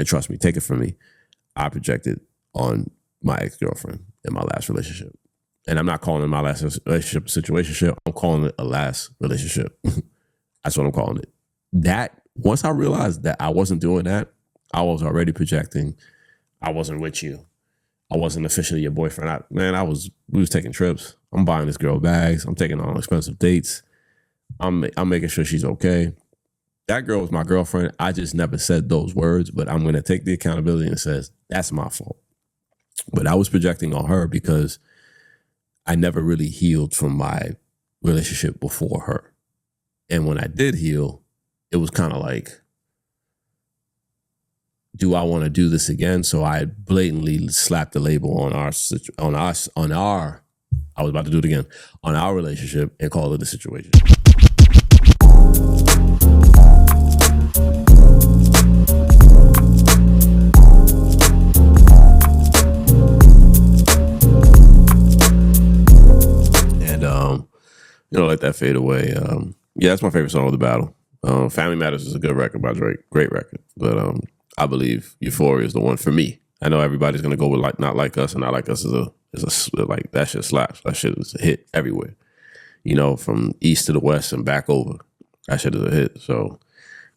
trust me, take it from me, I projected on my ex-girlfriend in my last relationship. And I'm not calling it my last relationship a situationship. I'm calling it a last relationship. That's what I'm calling it. That, once I realized that I wasn't doing that, I was already projecting. I wasn't with you. I wasn't officially your boyfriend. We was taking trips. I'm buying this girl bags. I'm taking her on expensive dates. I'm making sure she's okay. That girl was my girlfriend. I just never said those words, but I'm going to take the accountability and says, that's my fault. But I was projecting on her because I never really healed from my relationship before her. And when I did heal, it was kind of like, do I want to do this again? So I blatantly slapped the label on our relationship and called it a situation. Let that fade away. That's my favorite song of the battle. Family Matters is a good record by Drake. Great record. But I believe Euphoria is the one for me. I know everybody's going to go with like Not Like Us, and Not Like Us is like, that shit slaps. That shit is a hit everywhere. From east to the west and back over. That shit is a hit. So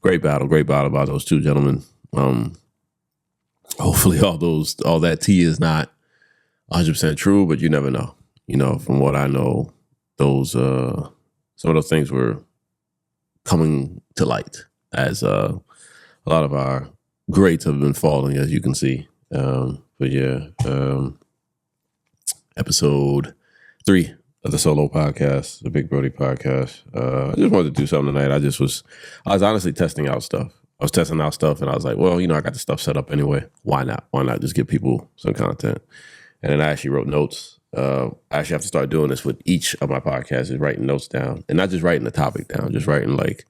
great battle by those two gentlemen. Hopefully all that tea is not 100% true, but you never know. From what I know, those some of those things were coming to light as a lot of our greats have been falling, as you can see. Episode 3 of the solo podcast, the Big Brodie podcast. I just wanted to do something tonight. I was honestly testing out stuff. I was testing out stuff, and I was like, well, I got the stuff set up anyway. Why not? Why not just give people some content? And then I actually wrote notes. I actually have to start doing this with each of my podcasts, is writing notes down, and not just writing the topic down, just writing like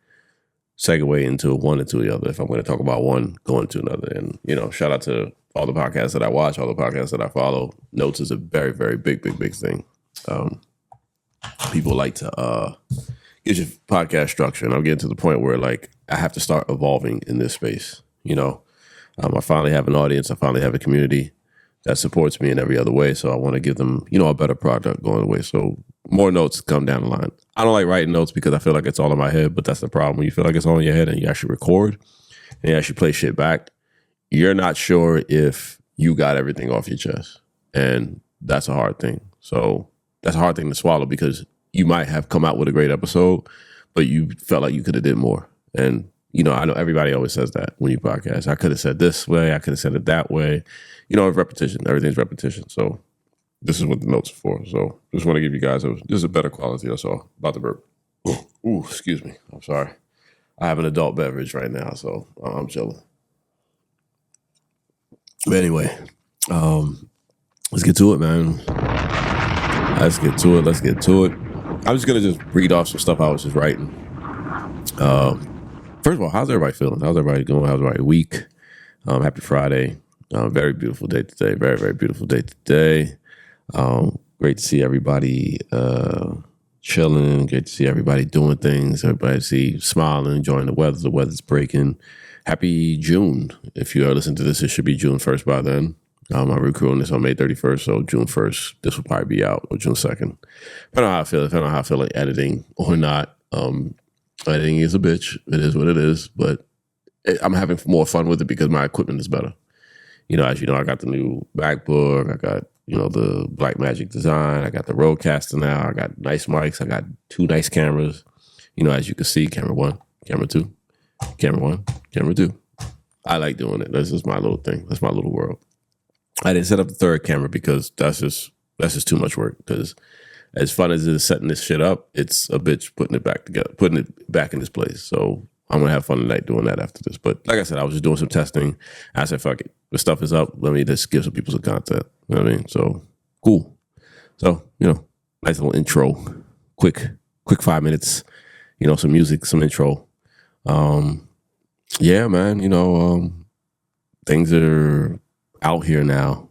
segue into one into the other. If I'm going to talk about one, go into another. And, shout out to all the podcasts that I watch, all the podcasts that I follow. Notes is a very, very big thing. People like to get your podcast structure, and I'm getting to the point where like I have to start evolving in this space. I finally have an audience. I finally have a community that supports me in every other way. So I want to give them, a better product going away. So more notes come down the line. I don't like writing notes because I feel like it's all in my head, but that's the problem. When you feel like it's all in your head and you actually record and you actually play shit back, you're not sure if you got everything off your chest. And that's a hard thing. So that's a hard thing to swallow because you might have come out with a great episode, but you felt like you could have did more. And, I know everybody always says that when you podcast. I could have said this way. I could have said it that way. Repetition. Everything's repetition. So this is what the notes are for. So just want to give you guys just a better quality. That's all. About the burp. Ooh, excuse me. I'm sorry. I have an adult beverage right now, so I'm chilling. But anyway, let's get to it, man. Let's get to it. I'm just going to read off some stuff I was just writing. First of all, how's everybody feeling? How's everybody going? How's everybody week? Happy Friday. Very beautiful day today. Very, very beautiful day today. Great to see everybody chilling. Great to see everybody doing things. Everybody smiling, enjoying the weather. The weather's breaking. Happy June. If you are listening to this, it should be June 1st by then. I'm recording this on May 31st, so June 1st, this will probably be out, or June 2nd. I don't know how I feel. If I don't know how I feel like editing or not. Editing is a bitch. It is what it is, but I'm having more fun with it because my equipment is better. As you know, I got the new MacBook. I got, the Blackmagic design. I got the Rodecaster now. I got nice mics. I got 2 nice cameras. As you can see, camera 1, camera 2, camera 1, camera 2. I like doing it. This is my little thing. That's my little world. I didn't set up the 3rd camera because that's just too much work. Because as fun as it is setting this shit up, it's a bitch putting it back together, putting it back in this place. So I'm going to have fun tonight doing that after this. But like I said, I was just doing some testing. I said, fuck it. The stuff is up. Let me just give some people some content. You know what I mean? So, cool. So, nice little intro. Quick 5 minutes. Some music, some intro. Yeah, man. Things are out here now.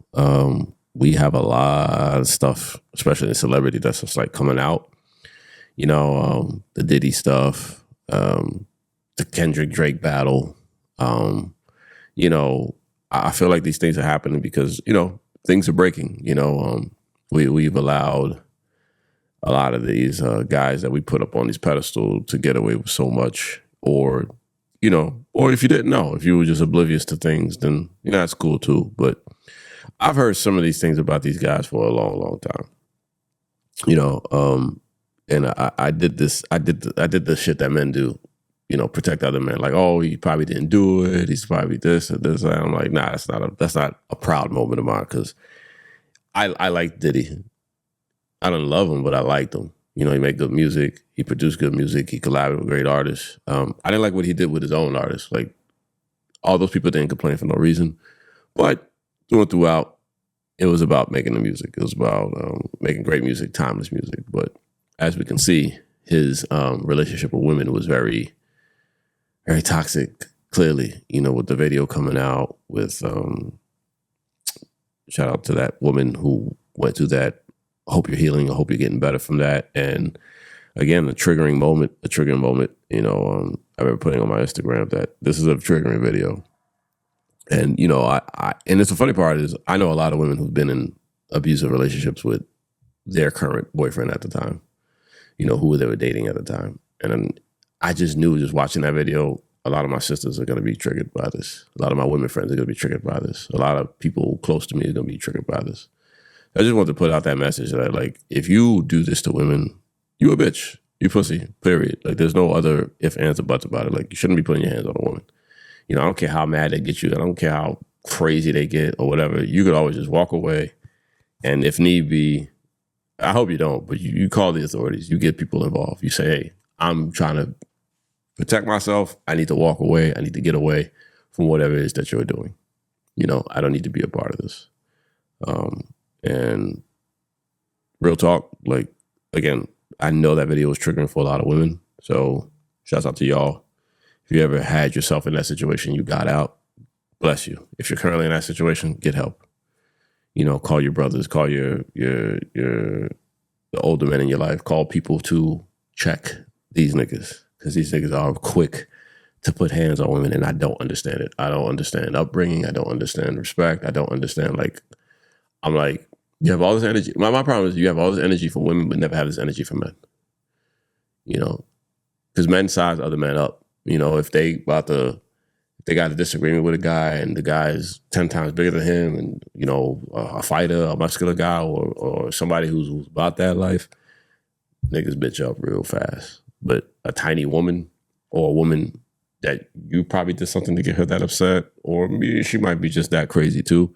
We have a lot of stuff, especially in celebrity, that's just like coming out. The Diddy stuff, the Kendrick Drake battle. I feel like these things are happening because, things are breaking. We've allowed a lot of these guys that we put up on these pedestals to get away with so much, or if you didn't know, if you were just oblivious to things, then that's cool too. But I've heard some of these things about these guys for a long, long time. And I did this. I did the shit that men do. Protect other men. Like, oh, he probably didn't do it. He's probably this or this. And I'm like, nah, that's not a proud moment of mine, because I like Diddy. I don't love him, but I liked him. He made good music. He produced good music. He collaborated with great artists. I didn't like what he did with his own artists. Like, all those people didn't complain for no reason. But throughout, it was about making the music. It was about making great music, timeless music. But as we can see, his relationship with women was very, very toxic, clearly, with the video coming out with, shout out to that woman who went through that. I hope you're healing. I hope you're getting better from that. And again, a triggering moment. I remember putting on my Instagram that this is a triggering video. And, and it's the funny part is I know a lot of women who've been in abusive relationships with their current boyfriend at the time, who they were dating at the time. And then I just knew, just watching that video, a lot of my sisters are going to be triggered by this. A lot of my women friends are going to be triggered by this. A lot of people close to me are going to be triggered by this. I just want to put out that message that, like, if you do this to women, you a bitch. You pussy, period. Like, there's no other ifs, ands, or buts about it. Like, you shouldn't be putting your hands on a woman. I don't care how mad they get you. I don't care how crazy they get or whatever. You could always just walk away. And if need be, I hope you don't, but you call the authorities. You get people involved. You say, hey, I'm trying to protect myself. I need to walk away. I need to get away from whatever it is that you're doing. I don't need to be a part of this. And real talk, like, again, I know that video was triggering for a lot of women. So shouts out to y'all. If you ever had yourself in that situation, you got out, bless you. If you're currently in that situation, get help. Call your brothers, call the older men in your life, call people to check these niggas, because these niggas are quick to put hands on women, and I don't understand it. I don't understand upbringing. I don't understand respect. I don't understand, I'm like, you have all this energy. My problem is you have all this energy for women, but never have this energy for men. Because men size other men up. If they got a disagreement with a guy and the guy is 10 times bigger than him, and a fighter, a muscular guy, or somebody who's about that life, niggas bitch up real fast. But a tiny woman, or a woman that you probably did something to get her that upset, or maybe she might be just that crazy too.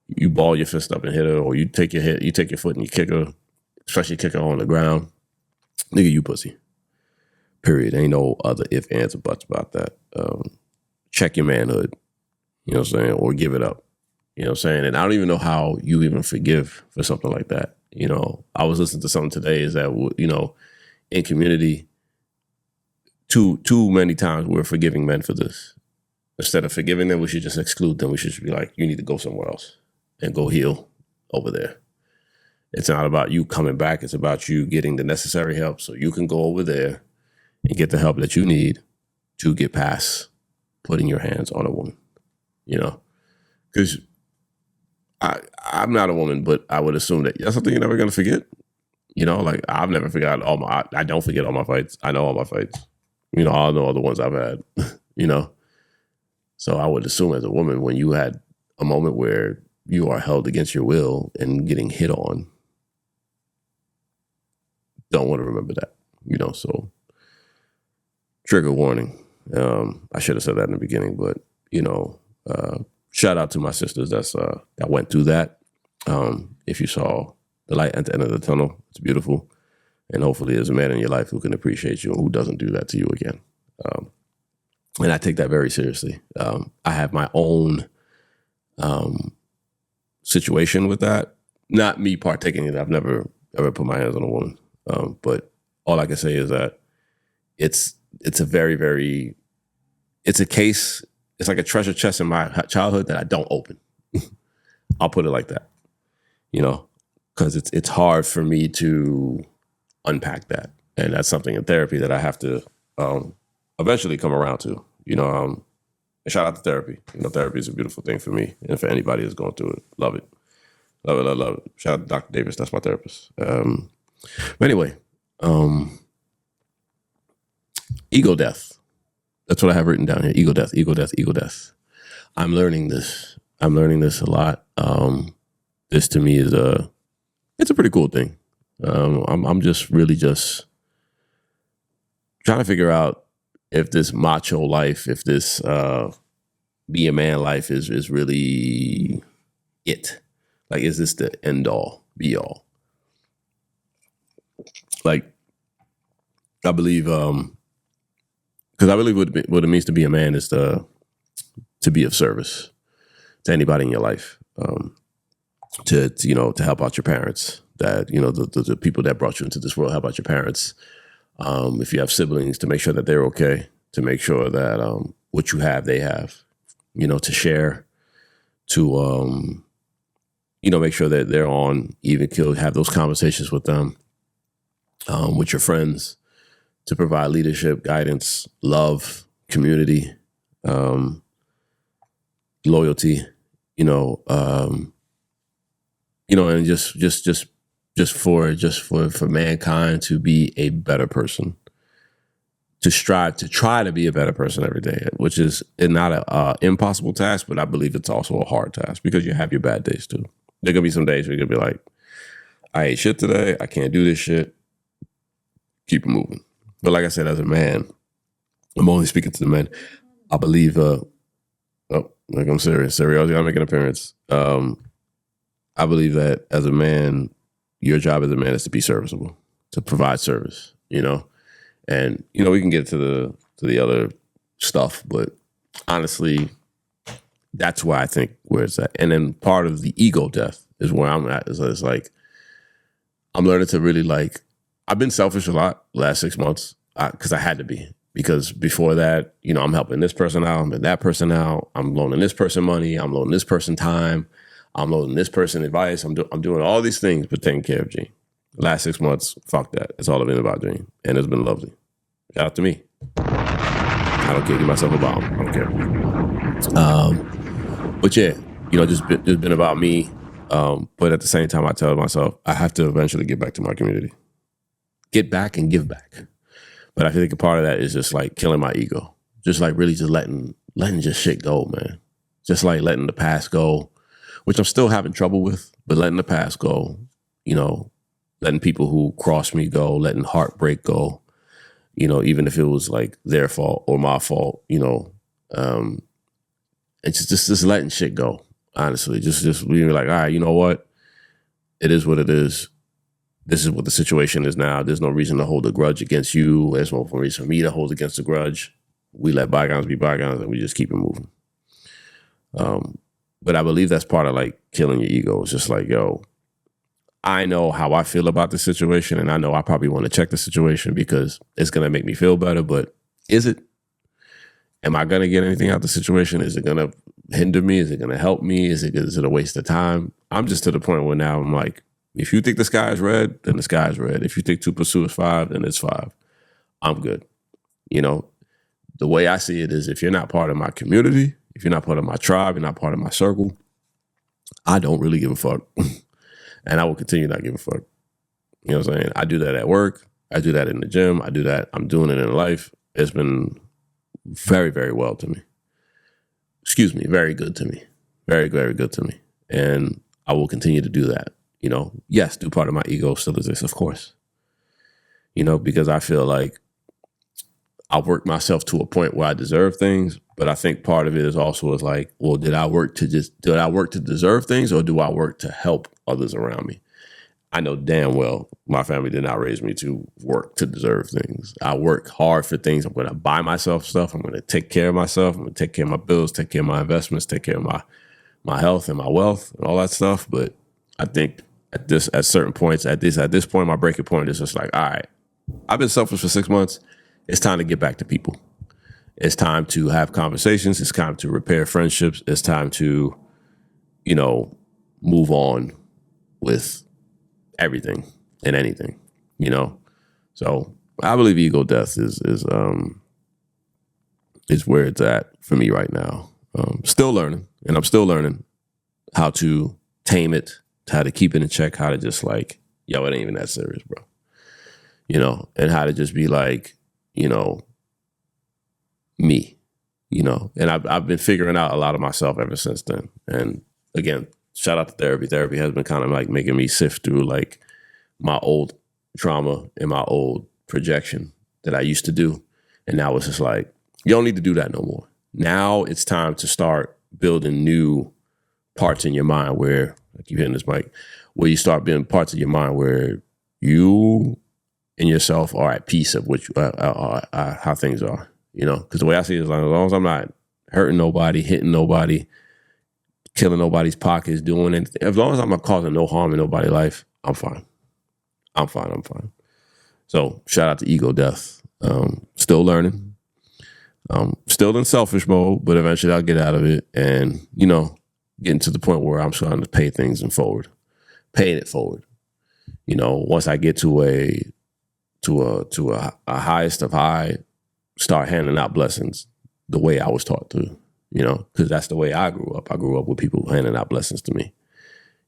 You ball your fist up and hit her, or you take your foot and you kick her, especially kick her on the ground. Nigga, you pussy. Period. Ain't no other ifs, ands, or buts about that. Check your manhood, you know what I'm saying, or give it up. You know what I'm saying? And I don't even know how you even forgive for something like that. I was listening to something today is that, in community, too many times we're forgiving men for this. Instead of forgiving them, we should just exclude them. We should just be like, you need to go somewhere else and go heal over there. It's not about you coming back. It's about you getting the necessary help so you can go over there and get the help that you need to get past putting your hands on a woman, Because I'm not a woman, but I would assume that that's something you're never going to forget. I've never forgotten I don't forget all my fights. I know all my fights. I know all the ones I've had, So I would assume as a woman, when you had a moment where you are held against your will and getting hit on, don't want to remember that, so trigger warning. I should have said that in the beginning, but, shout out to my sisters that went through that. If you saw the light at the end of the tunnel, it's beautiful. And hopefully there's a man in your life who can appreciate you and who doesn't do that to you again. And I take that very seriously. I have my own situation with that. Not me partaking in it. I've never ever put my hands on a woman. But all I can say is that it's a very, very, it's a case. It's like a treasure chest in my childhood that I don't open. I'll put it like that, because it's hard for me to unpack that. And that's something in therapy that I have to eventually come around to. And shout out to therapy. Therapy is a beautiful thing for me and for anybody that's going through it. Love it. Love it, love it, love it. Shout out to Dr. Davis. That's my therapist. But anyway, ego death. That's what I have written down here. Ego death, ego death, ego death. I'm learning this. I'm learning this a lot. This to me is it's a pretty cool thing. I'm just really just trying to figure out if this macho life, if this be a man life is really it. Like, is this the end all, be all? Like, I believe, because I believe what it means to be a man is to be of service to anybody in your life, to help out your parents, that, the people that brought you into this world, help out your parents. If you have siblings, to make sure that they're okay, to make sure that what you have, they have, to share, to, make sure that they're on even keel, have those conversations with them, with your friends, to provide leadership, guidance, love, community, loyalty, and just for mankind to be a better person, to strive to try to be a better person every day, which is not an impossible task, but I believe it's also a hard task, because you have your bad days too. There are gonna be some days where you're gonna be like, I ate shit today, I can't do this shit. Keep it moving. But like I said, as a man, I'm only speaking to the men. I believe, I'm serious. Serious, gotta make an appearance. I believe that as a man, your job as a man is to be serviceable, to provide service, and, we can get to the other stuff, but honestly, that's why I think where it's at. And then part of the ego death is where I'm at. It's like, I'm learning to really I've been selfish a lot the last 6 months, because I had to be. Because before that, I'm helping this person out, I'm helping that person out, I'm loaning this person money, I'm loaning this person time, I'm loaning this person advice, I'm doing all these things, but taking care of Gene. The last 6 months, fuck that. It's all been about Gene, and it's been lovely. Shout out to me. I don't care, give myself a bomb. I don't care. But yeah, just been about me. But at the same time, I tell myself I have to eventually get back to my community, get back and give back. But I think a part of that is just killing my ego, just really just letting just shit go, man. Just letting the past go, which I'm still having trouble with, but letting the past go, letting people who crossed me go, letting heartbreak go, even if it was their fault or my fault, and just letting shit go, honestly, just being like, all right, you know what? It is what it is. This is what the situation is now. There's no reason to hold a grudge against you. There's no reason for me to hold against a grudge. We let bygones be bygones, and we just keep it moving. But I believe that's part of killing your ego. It's just yo, I know how I feel about the situation, and I know I probably want to check the situation because it's going to make me feel better, but is it? Am I going to get anything out of the situation? Is it going to hinder me? Is it going to help me? Is it a waste of time? I'm just to the point where now I'm like, if you think the sky is red, then the sky is red. If you think 2 + 2 is 5, then it's 5. I'm good. The way I see it is, if you're not part of my community, if you're not part of my tribe, you're not part of my circle, I don't really give a fuck. And I will continue not give a fuck. You know what I'm saying? I do that at work. I do that in the gym. I do that. I'm doing it in life. It's been very, very well to me. Excuse me, very good to me. Very, very good to me. And I will continue to do that. Yes, do part of my ego still exists, of course. Because I feel like I've worked myself to a point where I deserve things, but I think part of it is also well, did I work to deserve things, or do I work to help others around me? I know damn well my family did not raise me to work to deserve things. I work hard for things. I'm going to buy myself stuff. I'm going to take care of myself. I'm going to take care of my bills, take care of my investments, take care of my health and my wealth and all that stuff. But I think at certain points, at this point, my breaking point is just all right, I've been selfish for 6 months. It's time to get back to people. It's time to have conversations. It's time to repair friendships. It's time to, move on with everything and anything, So I believe ego death is is where it's at for me right now. Still learning, and I'm still learning how to tame it, how to keep it in check, how to just like, yo, it ain't even that serious, bro. You know, and how to just be like, you know, me, you know. And I've been figuring out a lot of myself ever since then. And again, shout out to therapy. Therapy has been kind of like making me sift through like my old trauma and my old projection that I used to do. And now it's just like, you don't need to do that no more. Now it's time to start building new parts in your mind where, like you hitting this mic, where you start building parts of your mind where you and yourself are at peace of which how things are, you know? Because the way I see it is, like, as long as I'm not hurting nobody, hitting nobody, killing nobody's pockets, doing anything, as long as I'm not causing no harm in nobody's life, I'm fine. I'm fine. So shout out to ego death. Still learning. Still in selfish mode, but eventually I'll get out of it and, you know, getting to the point where I'm starting to pay things paying it forward. You know, once I get to a highest of high, start handing out blessings the way I was taught to, you know, because that's the way I grew up. I grew up with people handing out blessings to me.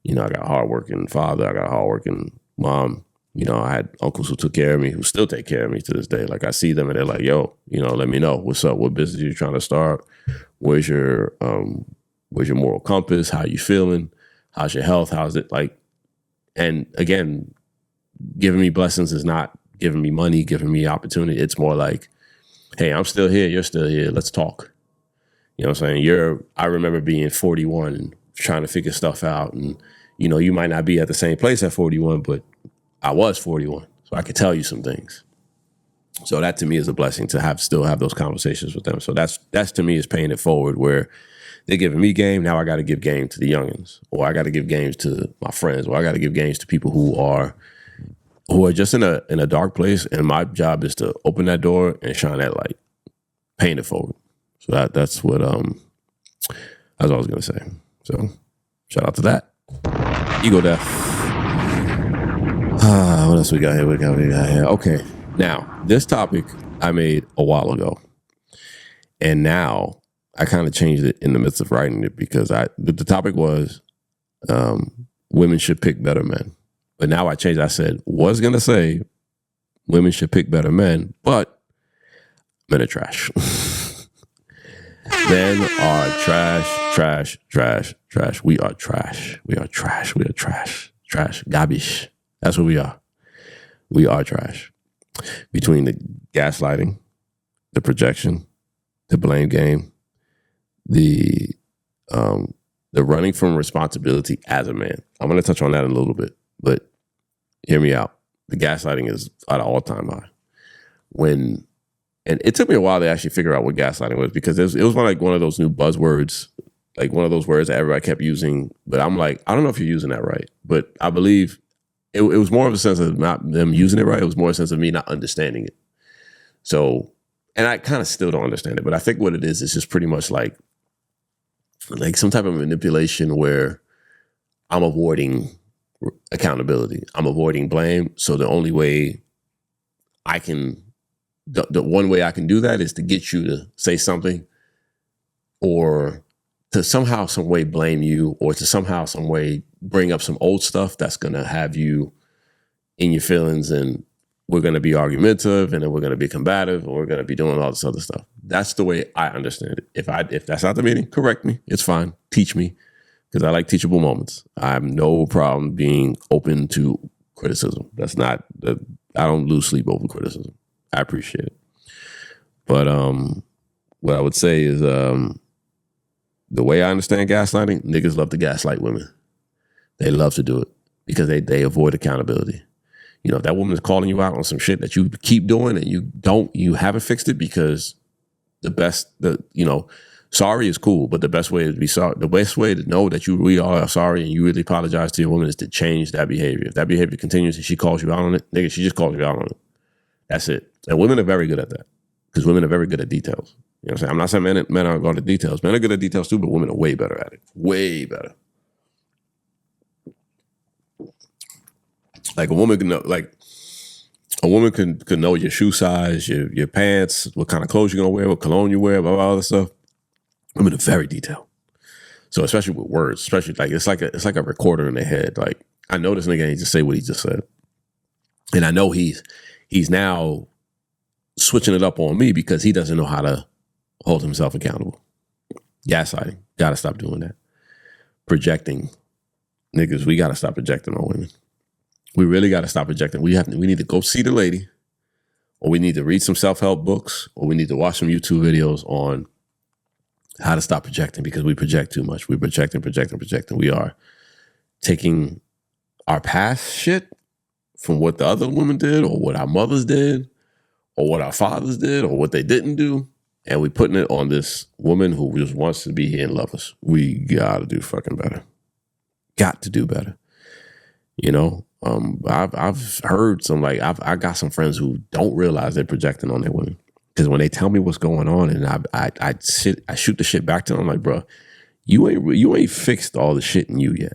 You know, I got a hardworking father. I got a hardworking mom. You know, I had uncles who took care of me, who still take care of me to this day. Like I see them and they're like, yo, you know, let me know. What's up? What business are you trying to start? Where's your moral compass? How you feeling? How's your health? How's it like? And again, giving me blessings is not giving me money, giving me opportunity. It's more like, hey, I'm still here. You're still here. Let's talk. You know what I'm saying? I remember being 41 and trying to figure stuff out. And, you know, you might not be at the same place at 41, but I was 41, so I could tell you some things. So that to me is a blessing to still have those conversations with them. So that's to me is paying it forward where they're giving me game. Now I got to give game to the youngins, or I got to give games to my friends, or I got to give games to people who are just in a dark place. And my job is to open that door and shine that light, paying it forward. So that's what that's what I was gonna say. So shout out to that. Ego death. What else we got here? We got here. Okay. Now, this topic I made a while ago. And now I kind of changed it in the midst of writing it because the topic was women should pick better men. But now I changed. I said, was going to say women should pick better men, but men are trash. Men are trash. We are trash. We are trash. Garbage. That's what we are. We are trash. Between the gaslighting, the projection, the blame game, the running from responsibility as a man. I'm going to touch on that in a little bit, but hear me out. The gaslighting is at an all-time high. And it took me a while to actually figure out what gaslighting was because it was one of those new buzzwords, like one of those words that everybody kept using. But I'm like, I don't know if you're using that right, but I believe it was more of a sense of not them using it right. It was more a sense of me not understanding it. So, and I kind of still don't understand it, but I think what it is just pretty much like some type of manipulation where I'm avoiding accountability. I'm avoiding blame. So the only way the one way I can do that is to get you to say something or to somehow, some way blame you or to somehow, some way bring up some old stuff that's going to have you in your feelings and we're going to be argumentative and then we're going to be combative and we're going to be doing all this other stuff. That's the way I understand it. If that's not the meaning, correct me. It's fine. Teach me because I like teachable moments. I have no problem being open to criticism. I don't lose sleep over criticism. I appreciate it. But what I would say is the way I understand gaslighting, niggas love to gaslight women. They love to do it because they avoid accountability. You know, if that woman is calling you out on some shit that you keep doing and you haven't fixed it because sorry is cool, but the best way to be sorry, the best way to know that you really are sorry and you really apologize to your woman is to change that behavior. If that behavior continues and she calls you out on it, nigga, she just calls you out on it. That's it. And women are very good at that because women are very good at details. You know what I'm saying? I'm not saying men aren't good at details. Men are good at details too, but women are way better at it. Way better. Like a woman can know, like A woman could know your shoe size, your pants, what kind of clothes you're gonna wear, what cologne you wear, blah, blah, all that stuff. Women are very detailed. So especially with words, especially like it's like a recorder in their head. Like I know this nigga ain't just say what he just said. And I know he's now switching it up on me because he doesn't know how to hold himself accountable. Gaslighting. Gotta stop doing that. Projecting. Niggas, we gotta stop projecting on women. We really gotta stop projecting. We need to go see the lady, or we need to read some self-help books, or we need to watch some YouTube videos on how to stop projecting, because we project too much. We projecting. We are taking our past shit from what the other women did, or what our mothers did, or what our fathers did, or what they didn't do, and we putting it on this woman who just wants to be here and love us. We gotta do fucking better. Got to do better. You know, I've heard some, like, I got some friends who don't realize they're projecting on their women, because when they tell me what's going on, and I shoot the shit back to them, I'm like, bro, you ain't fixed all the shit in you yet.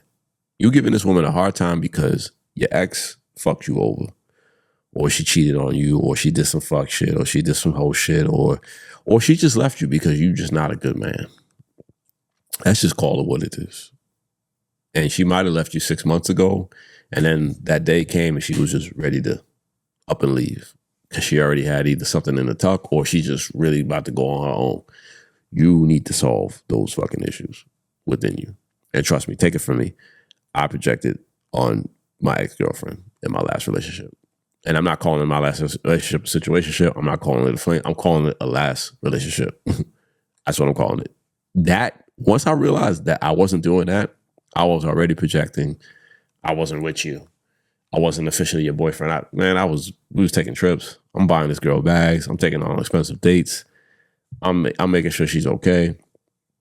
You giving this woman a hard time because your ex fucked you over, or she cheated on you, or she did some fuck shit, or she did some whole shit, or she just left you because you just not a good man. Let's just call it what it is. And she might have left you 6 months ago, and then that day came and she was just ready to up and leave because she already had either something in the tuck, or she just really about to go on her own. You need to solve those fucking issues within you. And trust me, take it from me, I projected on my ex-girlfriend in my last relationship. And I'm not calling it my last relationship a situationship. I'm not calling it a flame. I'm calling it a last relationship. That's what I'm calling it. That, once I realized that I wasn't doing that, I was already projecting. I wasn't with you. I wasn't officially your boyfriend. We was taking trips. I'm buying this girl bags. I'm taking her on expensive dates. I'm making sure she's okay.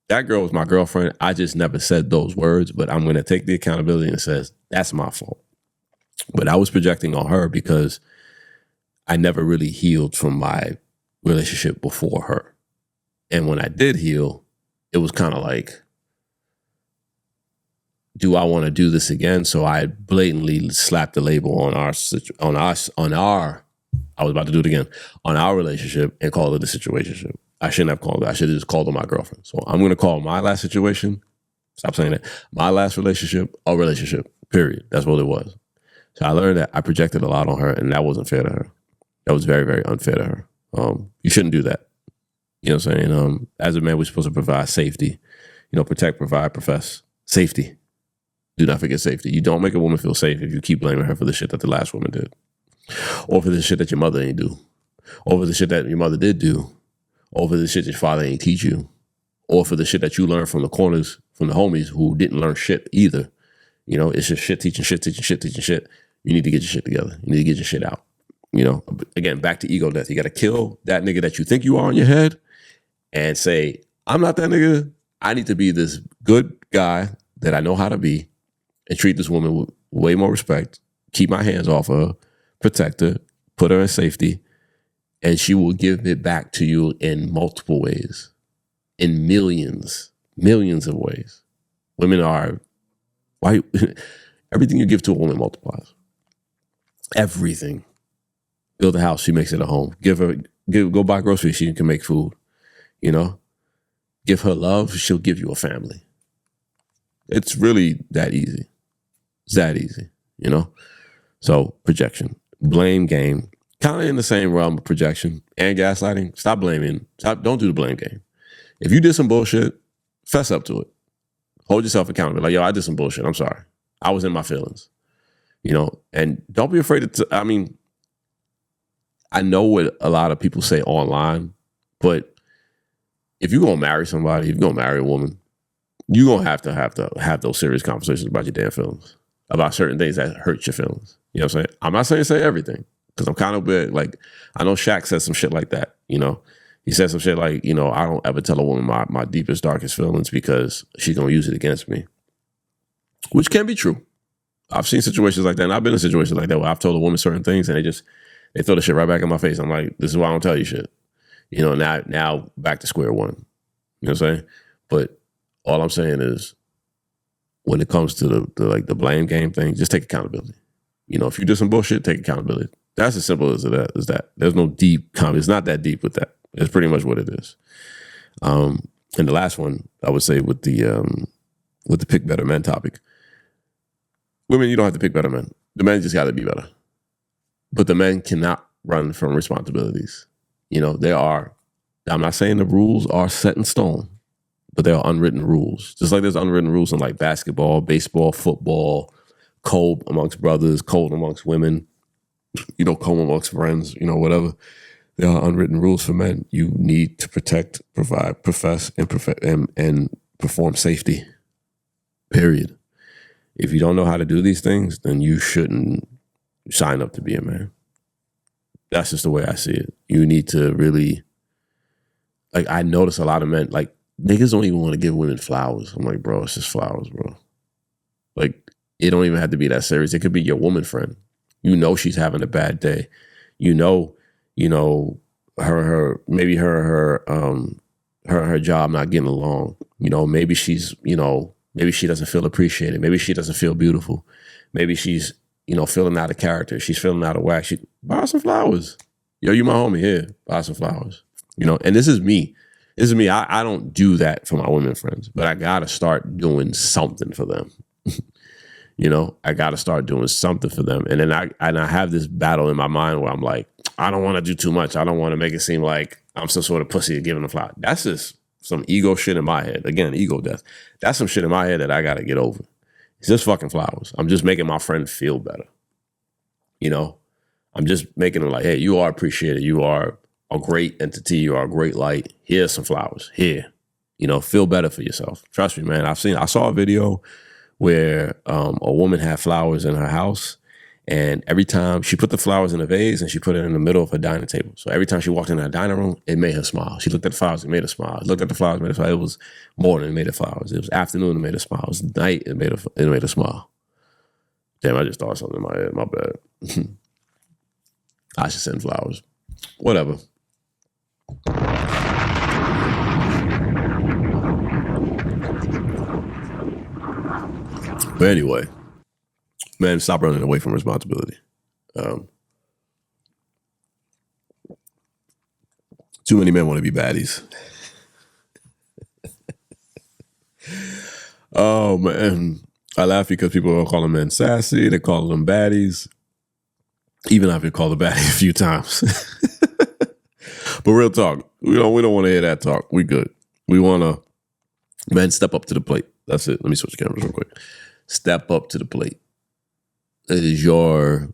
That girl was my girlfriend. I just never said those words, but I'm going to take the accountability and says, that's my fault. But I was projecting on her because I never really healed from my relationship before her. And when I did heal, it was kind of like, do I want to do this again? So I blatantly slapped the label on our I was about to do it again, on our relationship, and call it a situationship. I shouldn't have called it. I should have just called her my girlfriend. So I'm going to call my last situation, stop saying that, my last relationship, a relationship, period. That's what it was. So I learned that I projected a lot on her, and that wasn't fair to her. That was very, very unfair to her. You shouldn't do that. You know what I'm saying? As a man, we're supposed to provide safety. You know, protect, provide, profess. Safety. Do not forget safety. You don't make a woman feel safe if you keep blaming her for the shit that the last woman did, or for the shit that your mother ain't do, or for the shit that your mother did do, or for the shit that your father ain't teach you, or for the shit that you learned from the corners, from the homies who didn't learn shit either. You know, it's just shit teaching shit. You need to get your shit together. You need to get your shit out. You know, again, back to ego death. You got to kill that nigga that you think you are in your head and say, I'm not that nigga. I need to be this good guy that I know how to be, and treat this woman with way more respect, keep my hands off her, protect her, put her in safety, and she will give it back to you in multiple ways, in millions of ways. Women are, everything you give to a woman multiplies. Everything. Build a house, she makes it a home. Go buy groceries, she can make food. You know? Give her love, she'll give you a family. It's really that easy. It's that easy, you know? So, projection. Blame game. Kind of in the same realm of projection and gaslighting. Stop blaming. Don't do the blame game. If you did some bullshit, fess up to it. Hold yourself accountable. Like, yo, I did some bullshit. I'm sorry. I was in my feelings. You know? And don't be afraid to, I know what a lot of people say online, but if you're going to marry somebody, if you're going to marry a woman, you're going to have those serious conversations about your damn feelings, about certain things that hurt your feelings. You know what I'm saying? I'm not saying say everything, because I'm kind of big. Like, I know Shaq said some shit like that, you know? He said some shit like, you know, I don't ever tell a woman my deepest, darkest feelings because she's going to use it against me, which can be true. I've seen situations like that, and I've been in situations like that where I've told a woman certain things, and they throw the shit right back in my face. I'm like, this is why I don't tell you shit. You know, now back to square one. You know what I'm saying? But all I'm saying is, when it comes to the blame game thing, just take accountability. You know, if you do some bullshit, take accountability. That's as simple as that. Is that there's no deep comment. It's not that deep with that. It's pretty much what it is. And the last one I would say with the pick better men topic. Women, you don't have to pick better men. The men just got to be better. But the men cannot run from responsibilities. You know, I'm not saying the rules are set in stone, but there are unwritten rules. Just like there's unwritten rules in like basketball, baseball, football, code amongst brothers, code amongst women, you know, code amongst friends, you know, whatever. There are unwritten rules for men. You need to protect, provide, profess, and perform safety. Period. If you don't know how to do these things, then you shouldn't sign up to be a man. That's just the way I see it. You need to really, like, I notice a lot of men, like, niggas don't even want to give women flowers. I'm like, bro, it's just flowers, bro. Like, it don't even have to be that serious. It could be your woman friend. You know she's having a bad day. You know, her job not getting along. You know, maybe she's, you know, maybe she doesn't feel appreciated. Maybe she doesn't feel beautiful. Maybe she's, you know, feeling out of character. She's feeling out of whack. She buy some flowers. Yo, you my homie here. Buy some flowers. You know, and this is me. I don't do that for my women friends, but I gotta start doing something for them. You know, I gotta start doing something for them. And then I have this battle in my mind where I'm like, I don't want to do too much. I don't want to make it seem like I'm some sort of pussy giving a flower. That's just some ego shit in my head. Again, ego death. That's some shit in my head that I gotta get over. It's just fucking flowers. I'm just making my friend feel better. You know, I'm just making them like, hey, you are appreciated. You are a great entity. You are a great light. Here's some flowers. Here, you know, feel better for yourself. Trust me, man. I saw a video where a woman had flowers in her house, and every time she put the flowers in a vase and she put it in the middle of her dining table. So every time she walked in her dining room, it made her smile. She looked at the flowers, it made her smile. Looked at the flowers, it made her smile. It was morning, it made her flowers. It was afternoon, it made her smile. It was night, it made her smile. Damn, I just thought something in my head. My bad. I should send flowers. Whatever. But anyway, man, stop running away from responsibility. Too many men want to be baddies. Oh, man. I laugh because people are calling men sassy. They call them baddies. Even I've been called a baddie a few times. But real talk, we don't want to hear that talk. We good. We want to, man, step up to the plate. That's it. Let me switch cameras real quick. Step up to the plate. It is your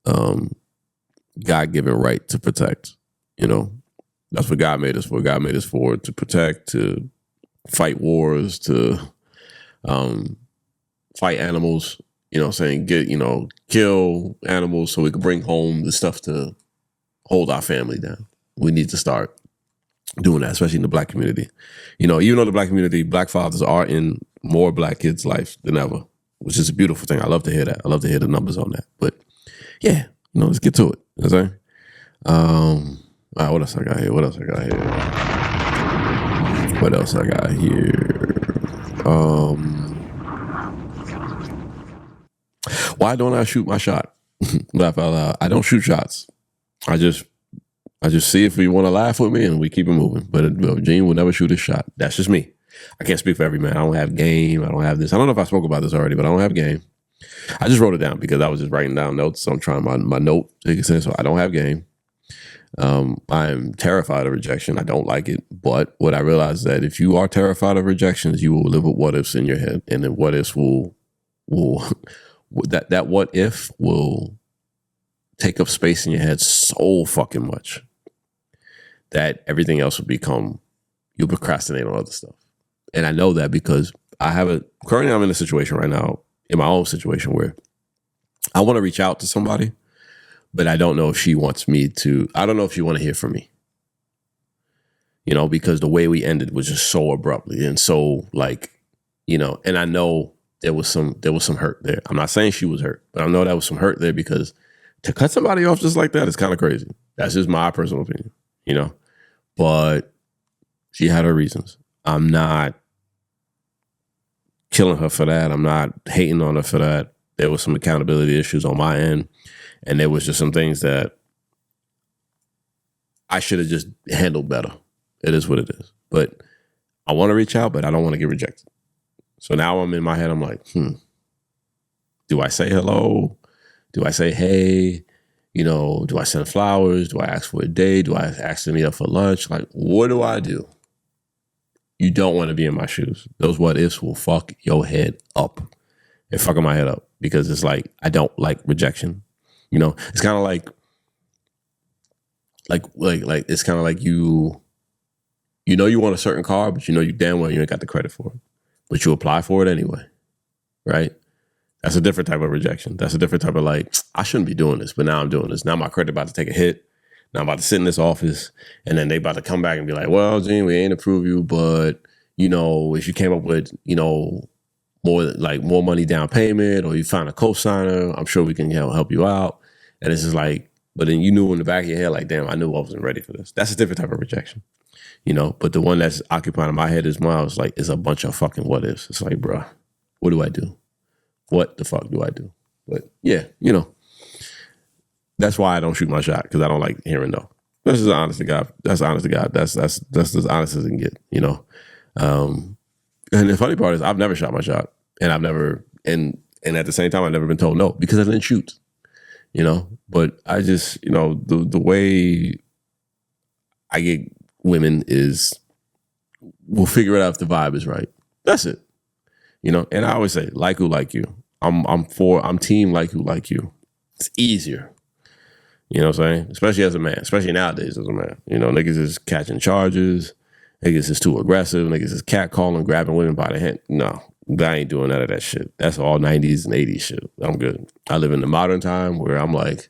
God-given right to protect. You know, that's what God made us for. God made us for to protect, to fight wars, to fight animals. You know what I'm saying? Kill animals so we can bring home the stuff to hold our family down. We need to start doing that, especially in the Black community. You know, even though the Black community, Black fathers are in more Black kids' life than ever, which is a beautiful thing. I love to hear that. I love to hear the numbers on that. But yeah, you know, let's get to it. You know what I'm saying? All right, what else I got here? Why don't I shoot my shot? Laugh out loud. I don't shoot shots. I just see if you want to laugh with me and we keep it moving. But Gene will never shoot a shot. That's just me. I can't speak for every man. I don't have game. I don't have this. I don't know if I spoke about this already, but I don't have game. I just wrote it down because I was just writing down notes. So I'm trying my note to make sense. So I don't have game. I'm terrified of rejection. I don't like it. But what I realized is that if you are terrified of rejections, you will live with what ifs in your head. And then what ifs will that what if will take up space in your head so fucking much that everything else will become, you'll procrastinate on other stuff. And I know that because currently I'm in a situation right now, in my own situation, where I want to reach out to somebody, but I don't know if she wants me to, I don't know if she want to hear from me. You know, because the way we ended was just so abruptly and so like, you know, and I know there was some hurt there. I'm not saying she was hurt, but I know there was some hurt there because to cut somebody off just like that is kind of crazy. That's just my personal opinion, you know, but she had her reasons. I'm not killing her for that. I'm not hating on her for that. There was some accountability issues on my end. And there was just some things that I should have just handled better. It is what it is. But I want to reach out, but I don't want to get rejected. So now I'm in my head, I'm like, do I say hello? Do I say, hey? You know, do I send flowers? Do I ask for a date? Do I ask to meet up for lunch? Like, what do I do? You don't want to be in my shoes. Those what ifs will fuck your head up. They're fucking my head up because it's like, I don't like rejection. You know, it's kind of like it's kind of like you know you want a certain car, but you know you damn well you ain't got the credit for it. But you apply for it anyway, right? That's a different type of rejection. That's a different type of like, I shouldn't be doing this, but now I'm doing this. Now my credit about to take a hit. Now I'm about to sit in this office, and then they about to come back and be like, well, Gene, we ain't approve you, but, you know, if you came up with, you know, more money down payment, or you find a co-signer, I'm sure we can help you out. And it's just like, but then you knew in the back of your head, like, damn, I knew I wasn't ready for this. That's a different type of rejection, you know? But the one that's occupying my head is more, it's like, it's a bunch of fucking what ifs. It's like, bruh, what do I do? What the fuck do I do? But yeah, you know, that's why I don't shoot my shot, because I don't like hearing no. This is honest to God. That's honest to God. That's as honest as it can get, you know? And the funny part is I've never shot my shot, and I've never, and at the same time, I've never been told no because I didn't shoot, you know? But I just, you know, the way I get women is we'll figure it out if the vibe is right. That's it. You know, and I always say, like who like you. I'm team like who like you. It's easier. You know what I'm saying? Especially as a man, especially nowadays as a man. You know, niggas is catching charges. Niggas is too aggressive. Niggas is catcalling, grabbing women by the hand. No, I ain't doing none of that shit. That's all 90s and 80s shit. I'm good. I live in the modern time where I'm like,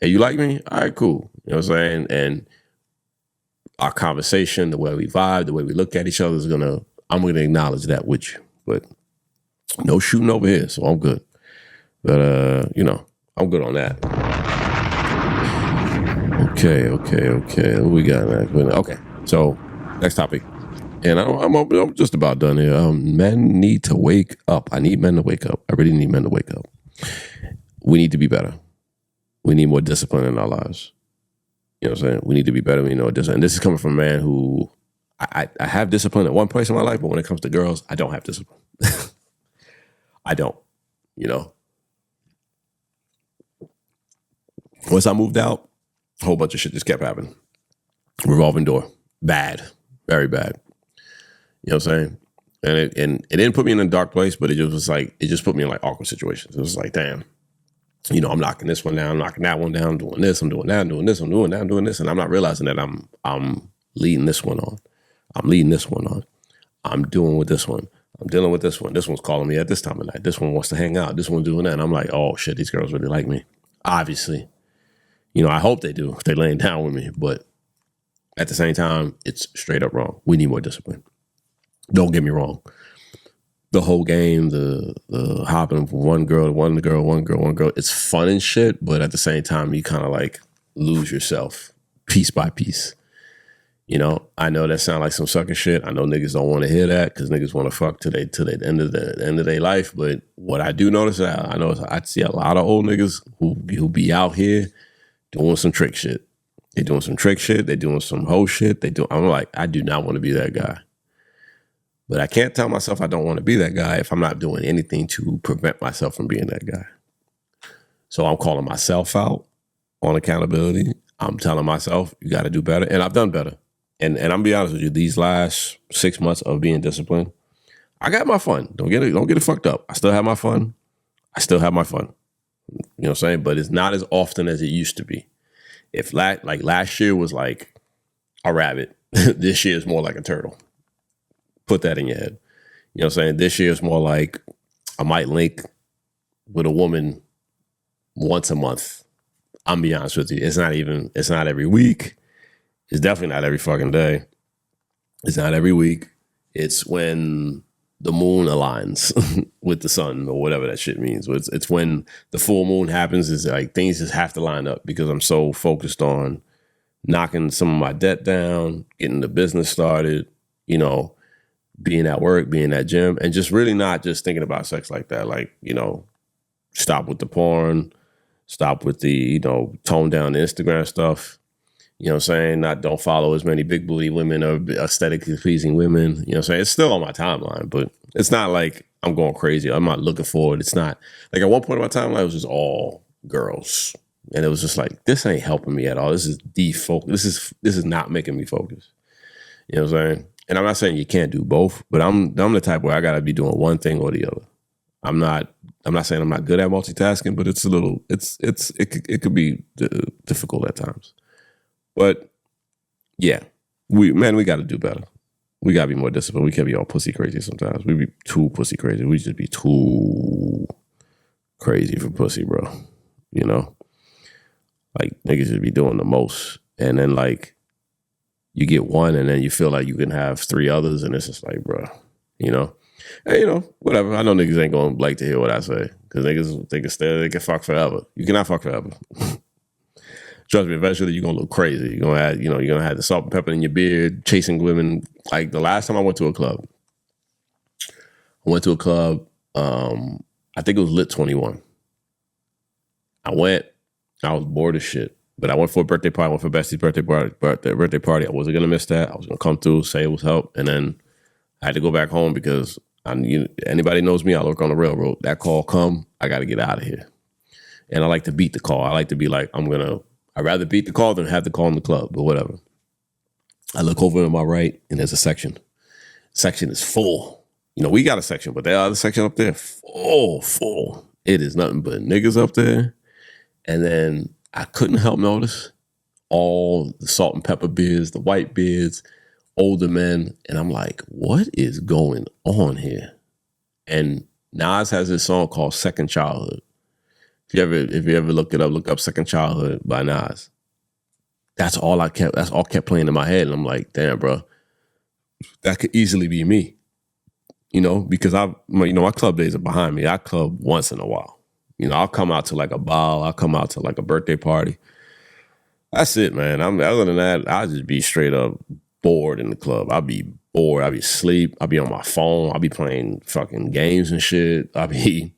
hey, you like me? All right, cool. You know what I'm saying? And our conversation, the way we vibe, the way we look at each other I'm gonna acknowledge that with you. But no shooting over here, so I'm good. But you know, I'm good on that. Okay. What we got next? Okay, so next topic. And I'm just about done here. Men need to wake up. I need men to wake up. I really need men to wake up. We need to be better. We need more discipline in our lives. You know what I'm saying? We need to be better. We know discipline. And this is coming from a man who I have discipline at one place in my life, but when it comes to girls, I don't have discipline. I don't, you know. Once I moved out, a whole bunch of shit just kept happening. Revolving door. Bad. Very bad. You know what I'm saying? And it didn't put me in a dark place, but it just put me in like awkward situations. It was like, damn, you know, I'm knocking this one down, knocking that one down, doing this, I'm doing that, I'm doing this, I'm doing that, I'm doing this. And I'm not realizing that I'm leading this one on. I'm leading this one on. I'm doing with this one. I'm dealing with this one. This one's calling me at this time of night. This one wants to hang out. This one's doing that. And I'm like, oh shit, these girls really like me. Obviously. You know, I hope they do if they're laying down with me. But at the same time, it's straight up wrong. We need more discipline. Don't get me wrong. The whole game, the hopping from one girl to one girl, it's fun and shit. But at the same time, you kind of like lose yourself piece by piece. You know, I know that sounds like some sucker shit. I know niggas don't want to hear that because niggas want to fuck to the end of their life. But what I do notice, I see a lot of old niggas who be out here doing some trick shit. They're doing some trick shit. They're doing some hoe shit. I'm like, I do not want to be that guy. But I can't tell myself I don't want to be that guy if I'm not doing anything to prevent myself from being that guy. So I'm calling myself out on accountability. I'm telling myself, you got to do better. And I've done better. And I'm gonna be honest with you, these last 6 months of being disciplined, I got my fun. Don't get it fucked up. I still have my fun. You know what I'm saying? But it's not as often as it used to be. If like last year was like a rabbit, this year is more like a turtle. Put that in your head. You know what I'm saying? This year is more like I might link with a woman once a month. I'm be honest with you. It's not every week. It's definitely not every fucking day. It's not every week. It's when the moon aligns with the sun or whatever that shit means. It's when the full moon happens. It's like things just have to line up because I'm so focused on knocking some of my debt down, getting the business started, you know, being at work, being at gym, and just really not just thinking about sex like that. Like, you know, stop with the porn, Stop with the, tone down the Instagram stuff. You know what I'm saying? Don't follow as many big booty women or aesthetically pleasing women. You know what I'm saying? It's still on my timeline, but it's not like I'm going crazy. I'm not looking forward. It's not like at one point in my timeline, it was just all girls. And it was just like, this ain't helping me at all. This is defocus. This is not making me focus. You know what I'm saying? And I'm not saying you can't do both, but I'm the type where I gotta be doing one thing or the other. I'm not saying I'm not good at multitasking, but it could be difficult at times. But yeah, we got to do better. We got to be more disciplined. We can't be all pussy crazy sometimes. We be too pussy crazy. We just be too crazy for pussy, bro. You know? Like, niggas just be doing the most. And then, like, you get one and then you feel like you can have three others and it's just like, bro, you know? And, whatever. I know niggas ain't going to like to hear what I say because niggas, they can fuck forever. You cannot fuck forever. Trust me, eventually you're going to look crazy. You're going to have the salt and pepper in your beard, chasing women. Like the last time I went to a club, I think it was Lit 21. I was bored as shit. But I went for a birthday party. I went for Bestie's birthday party. I wasn't going to miss that. I was going to come through, say it was help. And then I had to go back home because anybody knows me, I work on the railroad. That call come, I got to get out of here. And I like to beat the call. I like to be like, I'd rather beat the call than have the call in the club, but whatever. I look over to my right, and there's a section. Section is full. We got a section, but the other section up there, full. It is nothing but niggas up there. And then I couldn't help notice all the salt and pepper beards, the white beards, older men. And I'm like, what is going on here? And Nas has this song called Second Childhood. If you ever look it up, look up Second Childhood by Nas. That's all kept playing in my head. And I'm like, damn, bro, that could easily be me. Because my club days are behind me. I club once in a while. I'll come out to like a ball. I'll come out to like a birthday party. That's it, man. Other than that, I'll just be straight up bored in the club. I'll be bored. I'll be asleep. I'll be on my phone. I'll be playing fucking games and shit. I'll be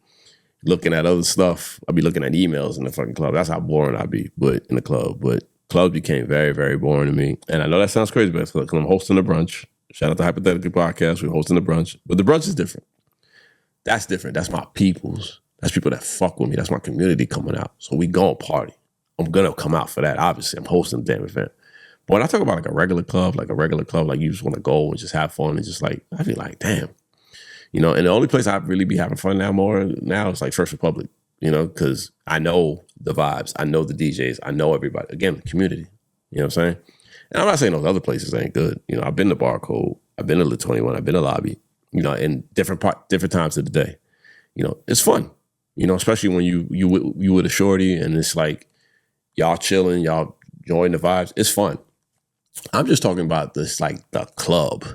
looking at other stuff. I'll be looking at emails in the fucking club. That's how boring I'll be, but in the club. But clubs became very, very boring to me. And I know that sounds crazy, but because I'm hosting a brunch. Shout out to Hypothetically Podcast. We're hosting a brunch. But the brunch is different. That's different. That's my peoples. That's people that fuck with me. That's my community coming out. So we gonna party. I'm gonna come out for that. Obviously, I'm hosting the damn event. But when I talk about like a regular club, like you just want to go and just have fun and just like, I feel like, damn. And the only place I really be having fun now is like First Republic, because I know the vibes. I know the DJs. I know everybody. Again, the community. You know what I'm saying? And I'm not saying those other places ain't good. I've been to Barcode. I've been to Lit 21. I've been to Lobby, in different times of the day. It's fun. Especially when you with a shorty and it's like y'all chilling, y'all enjoying the vibes. It's fun. I'm just talking about this, like the club.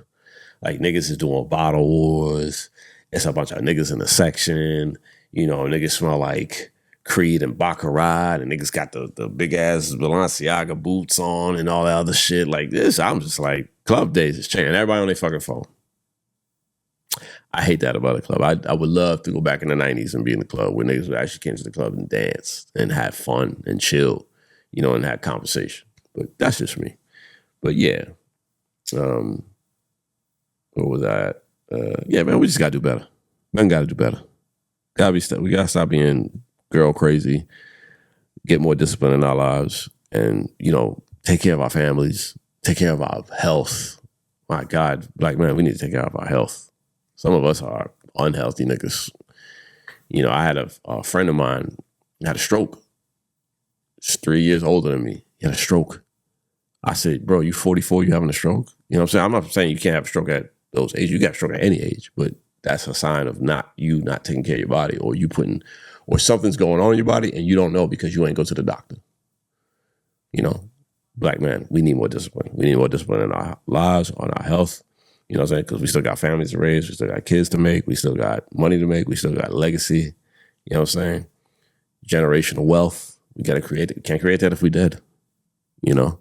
Like niggas is doing bottle wars. It's a bunch of niggas in the section. Niggas smell like Creed and Baccarat, and niggas got the big ass Balenciaga boots on and all that other shit like this. I'm just like, club days is changing. Everybody on their fucking phone. I hate that about the club. I would love to go back in the 90s and be in the club where niggas would actually came to the club and dance and have fun and chill, and have conversation. But that's just me. But yeah. What was that? Yeah, man, we just gotta do better. Man, gotta do better. We gotta stop being girl crazy, get more discipline in our lives, and take care of our families, take care of our health. My God, Black man, we need to take care of our health. Some of us are unhealthy niggas. I had a friend of mine had a stroke. He's 3 years older than me. He had a stroke. I said, bro, you 44, you having a stroke? You know what I'm saying? I'm not saying you can't have a stroke at those age. You got a stroke at any age, but that's a sign of not taking care of your body, or something's going on in your body and you don't know because you ain't go to the doctor. Black man, we need more discipline. We need more discipline in our lives, on our health. You know what I'm saying? Because we still got families to raise. We still got kids to make. We still got money to make. We still got legacy. You know what I'm saying? Generational wealth. We got to create it. We can't create that if we're dead. Or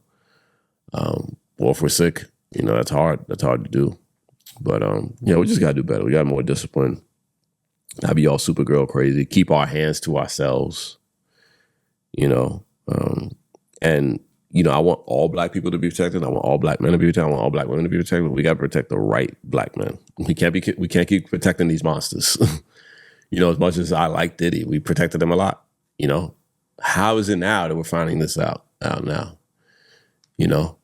if we're sick. That's hard. That's hard to do. But, we just got to do better. We got more discipline. Not be all Supergirl crazy. Keep our hands to ourselves. you know. And, you know, I want all black people to be protected. I want all black men to be protected. I want all black women to be protected. We got to protect the right black men. We can't keep protecting these monsters. You know, as much as I like Diddy, we protected him a lot. You know, how is it now that we're finding this out now? You know,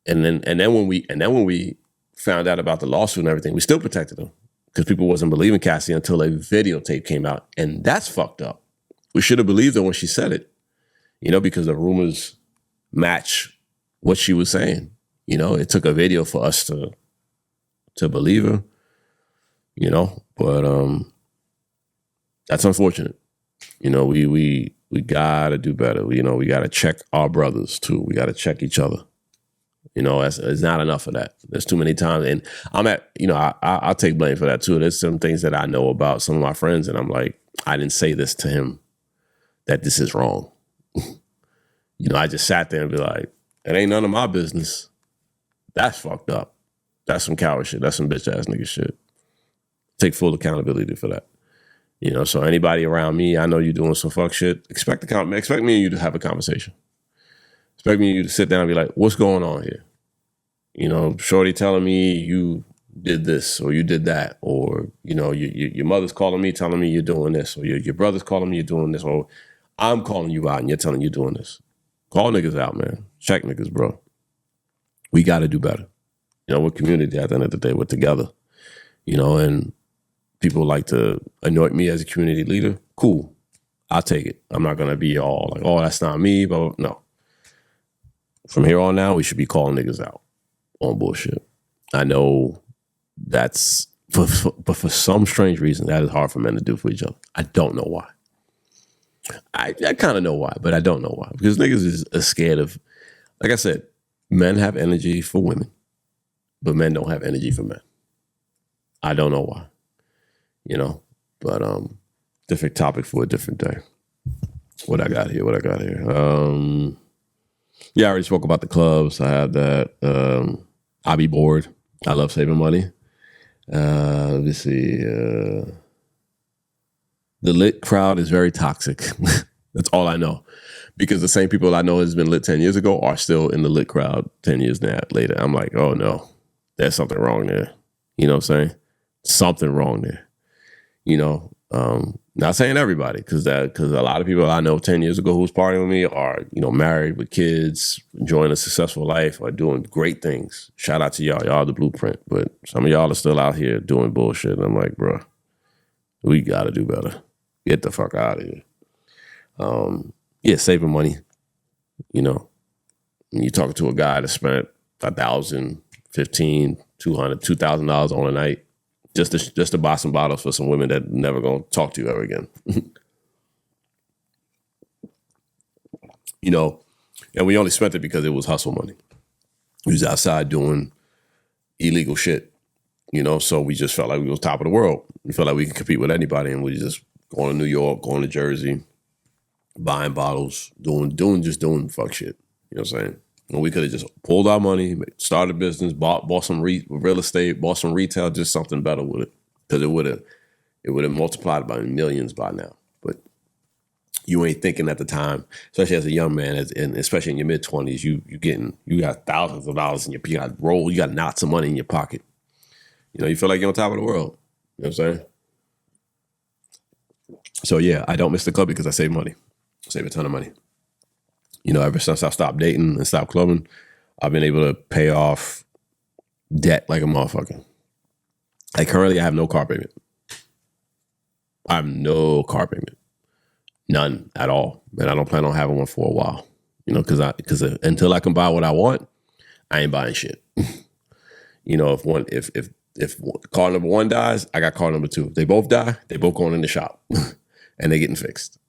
and then when we found out about the lawsuit and everything, we still protected him because people wasn't believing Cassie until a videotape came out, and that's fucked up. We should have believed her when she said it, you know, because the rumors match what she was saying. You know, it took a video for us to believe her, you know, but that's unfortunate. You know, we gotta do better. We gotta check our brothers too. We gotta check each other. You know, it's not enough of that. There's too many times, and I'll take blame for that too. There's some things that I know about some of my friends, and I'm like, I didn't say this to him, that this is wrong. You know, I just sat there and be like, it ain't none of my business. That's fucked up. That's some coward shit. That's some bitch ass nigga shit. Take full accountability for that. You know, so anybody around me, I know you're doing some fuck shit. Expect me and you to have a conversation. Expect me and you to sit down and be like, what's going on here? You know, shorty telling me you did this or you did that, or, you know, your mother's calling me telling me you're doing this, or your brother's calling me you're doing this, or I'm calling you out and you're telling you're doing this. Call niggas out, man. Check niggas, bro. We got to do better. You know, we're community at the end of the day. We're together. You know, and people like to anoint me as a community leader. Cool. I'll take it. I'm not going to be all like, oh, that's not me. But no. From here on now, we should be calling niggas out on bullshit. I know that's, but for some strange reason, that is hard for men to do for each other. I don't know why. I kind of know why, but I don't know why. Because niggas is scared of, like I said, men have energy for women, but men don't have energy for men. I don't know why, you know, but different topic for a different day. What I got here? Yeah, I already spoke about the clubs. I have that. I be bored. I love saving money. Let me see. The lit crowd is very toxic. That's all I know. Because the same people I know has been lit 10 years ago are still in the lit crowd 10 years later. I'm like, oh no, there's something wrong there. You know what I'm saying? Something wrong there. You know, not saying everybody, because a lot of people I know 10 years ago who was partying with me are, you know, married with kids, enjoying a successful life, are doing great things. Shout out to y'all. Y'all the blueprint. But some of y'all are still out here doing bullshit. And I'm like, bro, we got to do better. Get the fuck out of here. Yeah, saving money. You know, when you're talking to a guy that spent $1,000, $1,500, $200, $2,000 on a night just to buy some bottles for some women that never gonna talk to you ever again. You know, and we only spent it because it was hustle money. We was outside doing illegal shit. You know, so we just felt like we was top of the world. We felt like we could compete with anybody, and we just going to New York, going to Jersey, buying bottles, doing fuck shit. You know what I'm saying? And we could have just pulled our money, started a business, bought some real estate, bought some retail, just something better with it, because it would have multiplied by millions by now. But you ain't thinking at the time, especially as a young man, and especially in your mid 20s, you got thousands of dollars in your pocket, you got knots of money in your pocket. You know, you feel like you're on top of the world. You know what I'm saying? So yeah, I don't miss the club because I save money. I save a ton of money. You know, ever since I stopped dating and stopped clubbing, I've been able to pay off debt like a motherfucker. Like currently I have no car payment. I have no car payment. None at all. And I don't plan on having one for a while. You know, because until I can buy what I want, I ain't buying shit. You know, if car number one dies, I got car number two. If they both die, they both going in the shop and they getting fixed.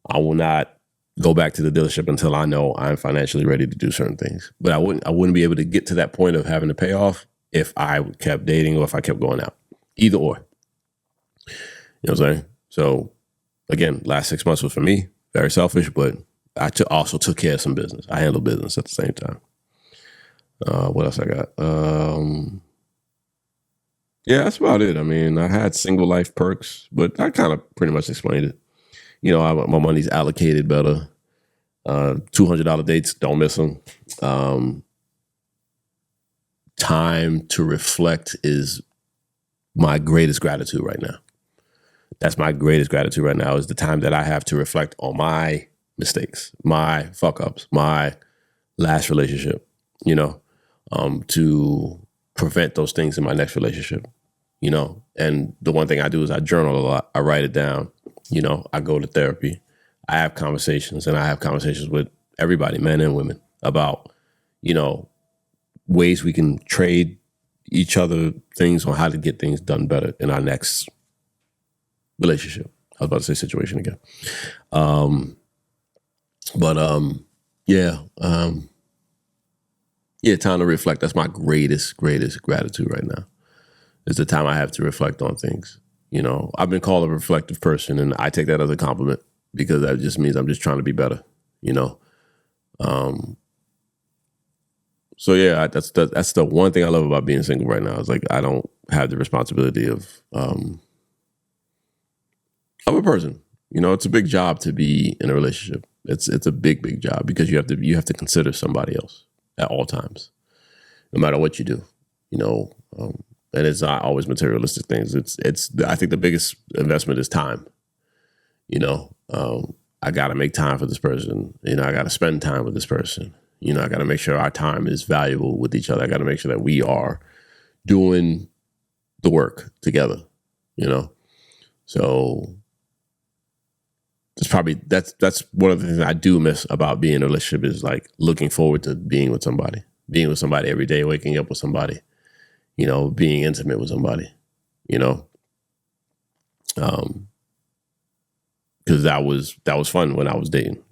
I will not go back to the dealership until I know I'm financially ready to do certain things. But I wouldn't be able to get to that point of having to pay off if I kept dating or if I kept going out. Either or. You know what I'm saying? So again, last 6 months was for me, very selfish, but I also took care of some business. I handled business at the same time. What else I got? Yeah, that's about it. I mean, I had single life perks, but I kind of pretty much explained it. You know, my money's allocated better. $200 dates, don't miss them. Time to reflect is my greatest gratitude right now. That's my greatest gratitude right now, is the time that I have to reflect on my mistakes, my fuck ups, my last relationship, to prevent those things in my next relationship, And the one thing I do is I journal a lot. I write it down. I go to therapy. I have conversations, and I have conversations with everybody, men and women, about, ways we can trade each other things on how to get things done better in our next relationship. I was about to say situation again. Time to reflect. That's my greatest gratitude right now. It's the time I have to reflect on things. I've been called a reflective person, and I take that as a compliment, because that just means I'm just trying to be better, So yeah, that's the one thing I love about being single right now. Is like I don't have the responsibility of a person. It's a big job to be in a relationship. It's a big job, because you have to consider somebody else at all times, no matter what you do. And it's not always materialistic things. It's I think the biggest investment is time. I got to make time for this person. I got to spend time with this person. I got to make sure our time is valuable with each other. I got to make sure that we are doing the work together, So it's probably, that's one of the things I do miss about being in a relationship, is like looking forward to being with somebody every day, waking up with somebody, being intimate with somebody, because that was fun when I was dating,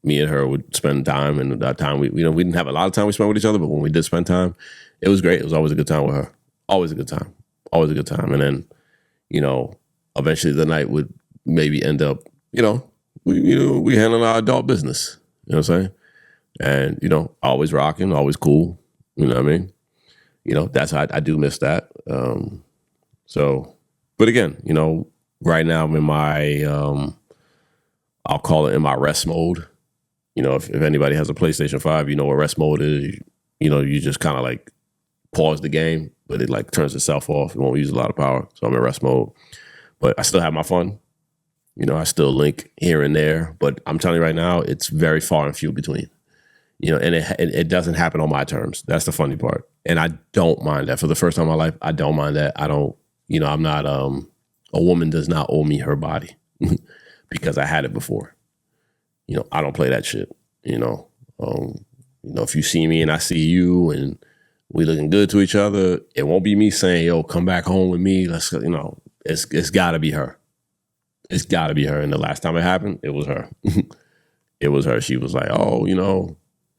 Me and her would spend time, and that time we didn't have a lot of time we spent with each other, but when we did spend time, it was great. It was always a good time with her. Always a good time. Always a good time. And then, eventually the night would maybe end up, we handling our adult business. You know what I'm saying? And, always rocking, always cool. You know what I mean? That's how I do miss that. But again, right now I'm in my, I'll call it in my rest mode. If anybody has a PlayStation 5, what rest mode is. You just kind of like pause the game, but it like turns itself off. It won't use a lot of power. So I'm in rest mode. But I still have my fun. I still link here and there. But I'm telling you right now, it's very far and few between. And it doesn't happen on my terms. That's the funny part. And I don't mind that. For the first time in my life, I don't mind that. I don't, I'm not, a woman does not owe me her body because I had it before. I don't play that shit. If you see me and I see you and we looking good to each other, it won't be me saying, yo, come back home with me. Let's, it's gotta be her. It's gotta be her. And the last time it happened, it was her. It was her. She was like, oh, you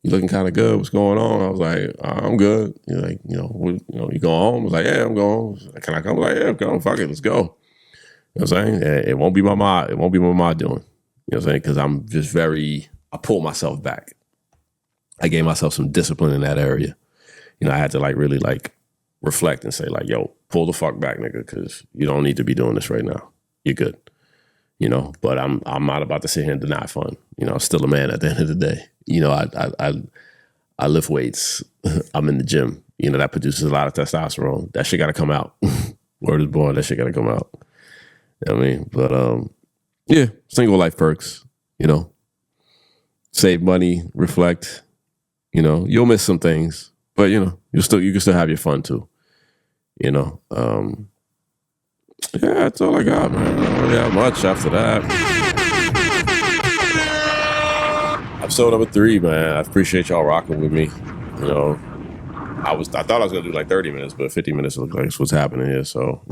looking kind of good. What's going on? I was like, I'm good. You're like, you going home? I was like, yeah, I'm going. Can I come? I was like, yeah, come. Fuck it, let's go. You know what I'm saying? It won't be my mom. It won't be my mom doing. You know what I'm saying? Because I'm just I pulled myself back. I gave myself some discipline in that area. I had to really reflect and say yo, pull the fuck back, nigga, because you don't need to be doing this right now. You're good. But I'm not about to sit here and deny fun. I'm still a man at the end of the day. I lift weights. I'm in the gym. That produces a lot of testosterone. That shit got to come out. Word is born. That shit got to come out. You know what I mean? But yeah, single life perks. Save money, reflect. You'll miss some things, but you can still have your fun too. Yeah, that's all I got, man. I don't really have much after that. Episode number 3, man. I appreciate y'all rocking with me. I thought I was gonna do like 30 minutes, but 50 minutes looks like what's happening here. So,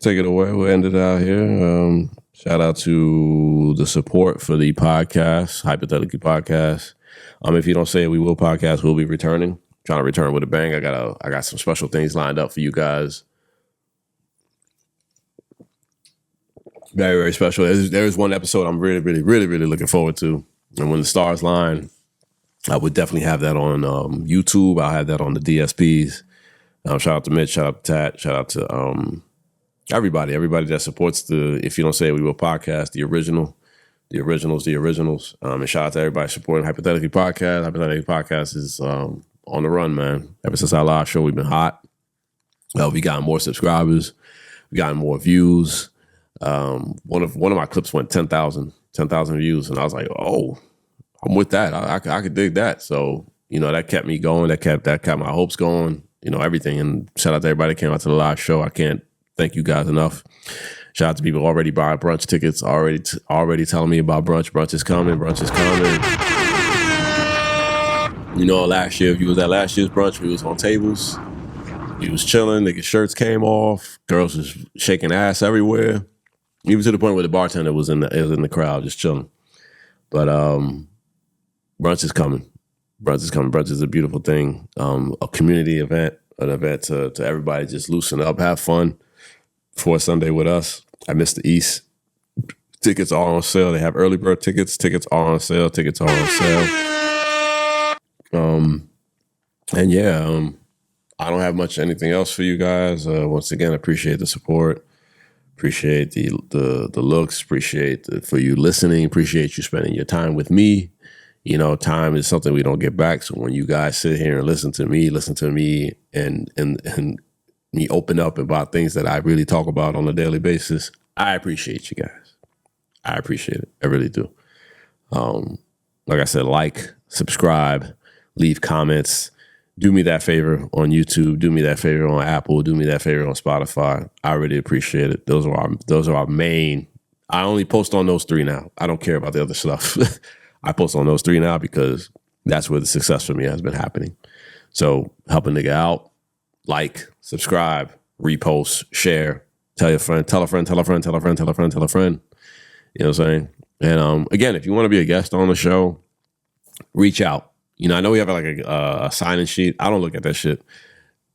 take it away. We'll end it out here. Shout out to the support for the podcast, Hypothetically Podcast. If you don't say it, we will podcast. We'll be returning. Trying to return with a bang. I got some special things lined up for you guys. Very, very special. There's one episode I'm really, really, really, really looking forward to. And when the stars line, I would definitely have that on YouTube. I'll have that on the DSPs. Shout out to Mitch. Shout out to Tat. Shout out to everybody that supports the If You Don't Say It, We Will podcast, the original. the originals. And shout out to everybody supporting Hypothetically Podcast. Hypothetically Podcast is on the run, man. Ever since our live show, we've been hot. We got more subscribers. We got more views. One of my clips went 10,000 views, and I was like, oh, I'm with that. I could dig that. So, that kept me going. That kept my hopes going, everything. And shout out to everybody that came out to the live show. I can't thank you guys enough. Shout out to people already buying brunch tickets, already telling me about brunch. Brunch is coming. Last year, if you was at last year's brunch, we was on tables. We was chilling. Niggas' shirts came off. Girls was shaking ass everywhere. Even to the point where the bartender was in the crowd just chilling. But brunch is coming. Brunch is a beautiful thing. A community event, an event to everybody just loosen up, have fun for a Sunday with us. I miss the East. Tickets are on sale. They have early bird tickets. Tickets are on sale. And yeah, I don't have anything else for you guys. Once again, appreciate the support. Appreciate the looks. Appreciate for you listening. Appreciate you spending your time with me. Time is something we don't get back. So when you guys sit here and listen to me and me open up about things that I really talk about on a daily basis, I appreciate you guys. I appreciate it. I really do. Like I said, subscribe, leave comments. Do me that favor on YouTube. Do me that favor on Apple. Do me that favor on Spotify. I really appreciate it. Those are our main. I only post on those three now. I don't care about the other stuff. I post on those three now because that's where the success for me has been happening. So help a nigga out. Subscribe, repost, share, tell your friend, tell a friend. You know what I'm saying? And again, if you want to be a guest on the show, reach out. I know we have a sign-in sheet. I don't look at that shit.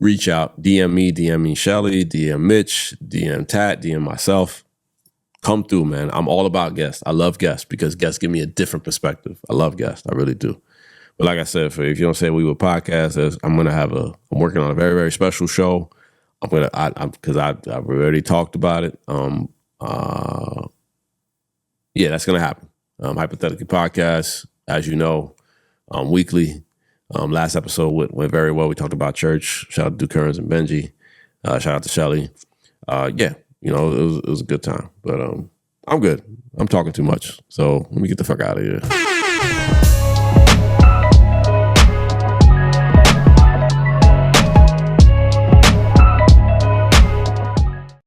Reach out. DM me Shelly, DM Mitch, DM Tat, DM myself. Come through, man. I'm all about guests. I love guests because guests give me a different perspective. I love guests. I really do. But like I said, if you don't say we were podcast, I'm working on a very, very special show. Because I've already talked about it. Yeah, that's gonna happen. Hypothetically Podcast, as you know, weekly. Last episode went very well. We talked about church. Shout out to Duke and Benji. Shout out to Shelly. Yeah, it was a good time. But I'm good. I'm talking too much. So let me get the fuck out of here.